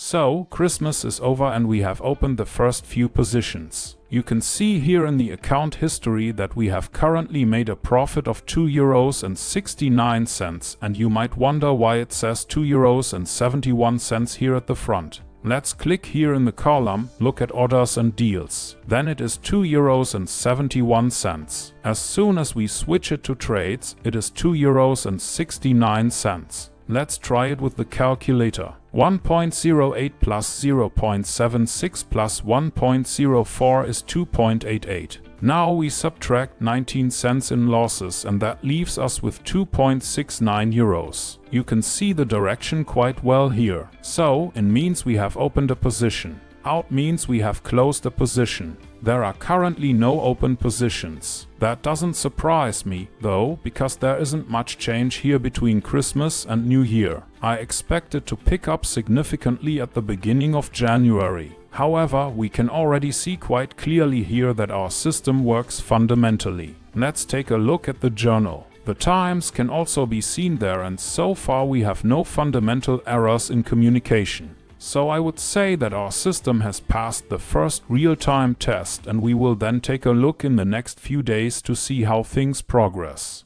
So, Christmas is over and we have opened the first few positions. You can see here in the account history that we have currently made a profit of €2.69, and you might wonder why it says €2.71 here at the front. Let's click here in the column, look at orders and deals. Then it is €2.71. As soon as we switch it to trades, it is €2.69. Let's try it with the calculator. 1.08 plus 0.76 plus 1.04 is 2.88. Now we subtract 19 cents in losses, and that leaves us with €2.69. You can see the direction quite well here. So, in means we have opened a position. Out means we have closed a position. There are currently no open positions. That doesn't surprise me, though, because there isn't much change here between Christmas and New Year. I expect it to pick up significantly at the beginning of January. However, we can already see quite clearly here that our system works fundamentally. Let's take a look at the journal. The times can also be seen there, and so far we have no fundamental errors in communication. So I would say that our system has passed the first real-time test, and we will then take a look in the next few days to see how things progress.